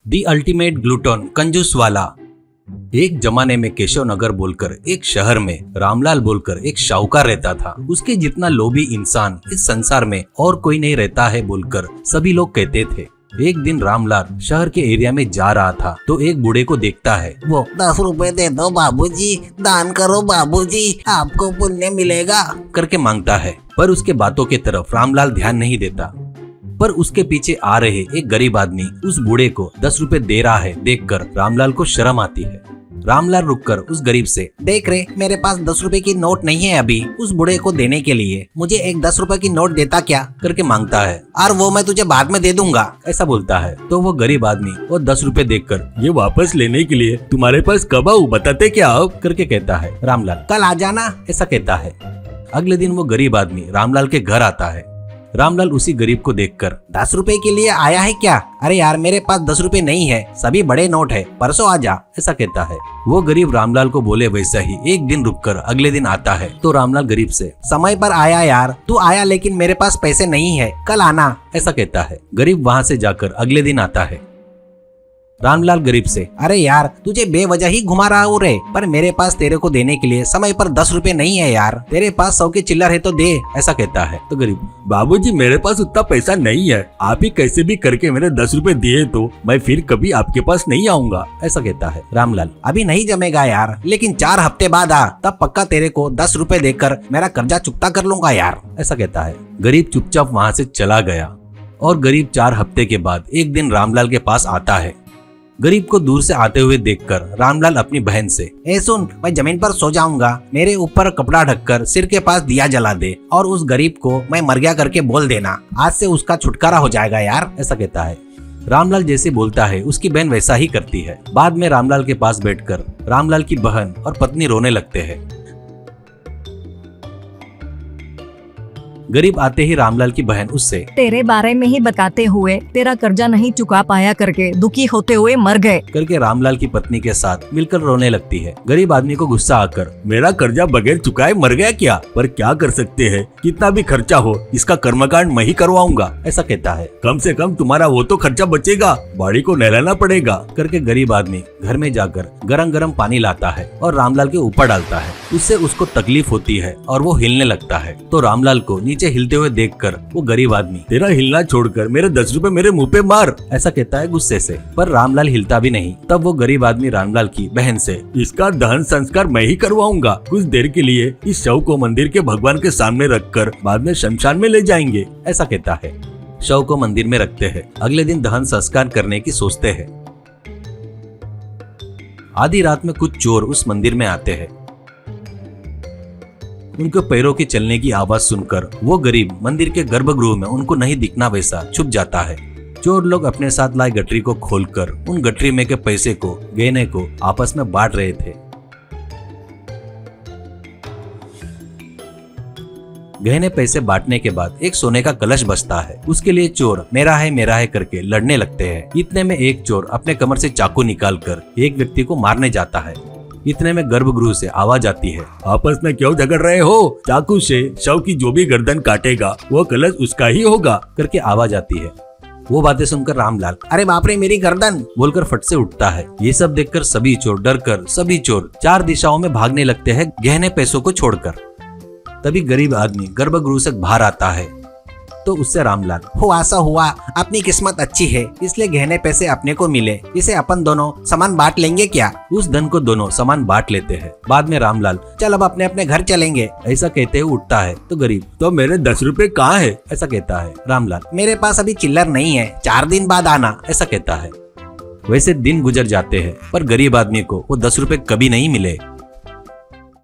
The ultimate gluten कंजूस वाला। एक जमाने में केशव नगर बोलकर एक शहर में रामलाल बोलकर एक शाहूकार रहता था। उसके जितना लोभी इंसान इस संसार में और कोई नहीं रहता है बोलकर सभी लोग कहते थे। एक दिन रामलाल शहर के एरिया में जा रहा था तो एक बूढ़े को देखता है। वो 10 रुपए दे दो बाबूजी, दान करो बाबूजी, आपको पुण्य मिलेगा करके मांगता है, पर उसके बातों के तरफ रामलाल ध्यान नहीं देता। पर उसके पीछे आ रहे एक गरीब आदमी उस बूढ़े को 10 रुपए दे रहा है देखकर रामलाल को शर्म आती है। रामलाल रुककर उस गरीब से, देख रे, मेरे पास 10 रुपए की नोट नहीं है अभी उस बूढ़े को देने के लिए, मुझे एक 10 रुपए की नोट देता क्या करके मांगता है। और वो मैं तुझे बाद में दे दूंगा ऐसा बोलता है तो वो गरीब आदमी वो 10 रुपए देखकर, ये वापस लेने के लिए तुम्हारे पास कब आऊं बताते क्या आप करके कहता है। रामलाल कल आ जाना ऐसा कहता है। अगले दिन वो गरीब आदमी रामलाल के घर आता है। रामलाल उसी गरीब को देखकर, 10 रुपए के लिए आया है क्या? अरे यार मेरे पास 10 रुपए नहीं है, सभी बड़े नोट है, परसों आ जा ऐसा कहता है। वो गरीब रामलाल को बोले वैसा ही एक दिन रुककर अगले दिन आता है तो रामलाल गरीब से, समय पर आया यार, तू आया लेकिन मेरे पास पैसे नहीं है, कल आना ऐसा कहता है। गरीब वहाँ से जाकर अगले दिन आता है। रामलाल गरीब से, अरे यार तुझे बेवजह ही घुमा रहा हूँ रे, पर मेरे पास तेरे को देने के लिए समय पर 10 रुपए नहीं है यार, तेरे पास 100 के चिल्लर है तो दे ऐसा कहता है। तो गरीब, बाबूजी मेरे पास उतना पैसा नहीं है, आप ही कैसे भी करके मेरे 10 रुपए दिए तो मैं फिर कभी आपके पास नहीं आऊंगा ऐसा कहता है। रामलाल, अभी नहीं जमेगा यार, लेकिन 4 हफ्ते बाद आ, तब पक्का तेरे को 10 रुपए देकर मेरा कर्जा चुकता कर लूंगा यार ऐसा कहता है। गरीब चुपचाप वहाँ से चला गया और गरीब 4 हफ्ते के बाद एक दिन रामलाल के पास आता है। गरीब को दूर से आते हुए देखकर रामलाल अपनी बहन से, ए सुन, मैं जमीन पर सो जाऊंगा, मेरे ऊपर कपड़ा ढककर सिर के पास दिया जला दे और उस गरीब को मैं मर गया करके बोल देना, आज से उसका छुटकारा हो जाएगा यार ऐसा कहता है। रामलाल जैसे बोलता है उसकी बहन वैसा ही करती है। बाद में रामलाल के पास बैठकर रामलाल की बहन और पत्नी रोने लगते हैं। गरीब आते ही रामलाल की बहन उससे, तेरे बारे में ही बताते हुए तेरा कर्जा नहीं चुका पाया करके दुखी होते हुए मर गए करके रामलाल की पत्नी के साथ मिलकर रोने लगती है। गरीब आदमी को गुस्सा आकर, मेरा कर्जा बगैर चुकाए मर गया क्या, पर क्या कर सकते हैं, कितना भी खर्चा हो इसका कर्मकांड मैं ही करवाऊंगा ऐसा कहता है। कम से कम तुम्हारा वो तो खर्चा बचेगा, बाड़ी को नहलाना पड़ेगा करके गरीब आदमी घर में जाकर गरम गरम पानी लाता है और रामलाल के ऊपर डालता है। उससे उसको तकलीफ होती है और वो हिलने लगता है। तो रामलाल को नीचे हिलते हुए देखकर वो गरीब आदमी, तेरा हिलना छोड़कर मेरे 10 रुपए मेरे मुंह पे मार ऐसा कहता है गुस्से से, पर रामलाल हिलता भी नहीं। तब वो गरीब आदमी रामलाल की बहन से, इसका दहन संस्कार मैं ही करवाऊंगा, कुछ देर के लिए इस शव को मंदिर के भगवान के सामने रखकर बाद में शमशान में ले जाएंगे ऐसा कहता है। शव को मंदिर में रखते हैं। अगले दिन दहन संस्कार करने की सोचते हैं। आधी रात में कुछ चोर उस मंदिर में आते हैं। उनके पैरों के चलने की आवाज सुनकर वो गरीब मंदिर के गर्भगृह में उनको नहीं दिखना वैसा छुप जाता है। चोर लोग अपने साथ लाई गठरी को खोलकर उन गठरी में के पैसे को, गहने को आपस में बांट रहे थे। गहने पैसे बांटने के बाद एक सोने का कलश बचता है। उसके लिए चोर मेरा है करके लड़ने लगते हैं। इतने में एक चोर अपने कमर से चाकू निकालकर एक व्यक्ति को मारने जाता है। इतने में गर्भगृह से आवाज आती है, आपस में क्यों झगड़ रहे हो, चाकू से शव की जो भी गर्दन काटेगा वो कलश उसका ही होगा करके आवाज आती है। वो बातें सुनकर रामलाल, अरे बाप रे मेरी गर्दन बोलकर फट से उठता है। ये सब देखकर सभी चोर डरकर सभी चोर 4 दिशाओं में भागने लगते हैं गहने पैसों को छोड़कर। तभी गरीब आदमी गर्भगृह से बाहर आता है तो उससे रामलाल, हुआ सा हुआ, अपनी किस्मत अच्छी है इसलिए गहने पैसे अपने को मिले, इसे अपन दोनों समान बांट लेंगे क्या? उस धन को दोनों समान बांट लेते हैं। बाद में रामलाल, चल अब अपने अपने घर चलेंगे ऐसा कहते हुए उठता है। तो गरीब, तो मेरे 10 रुपए कहाँ है ऐसा कहता है। रामलाल, मेरे पास अभी चिल्लर नहीं है, 4 दिन बाद आना ऐसा कहता है। वैसे दिन गुजर जाते हैं पर गरीब आदमी को वो 10 रुपए कभी नहीं मिले।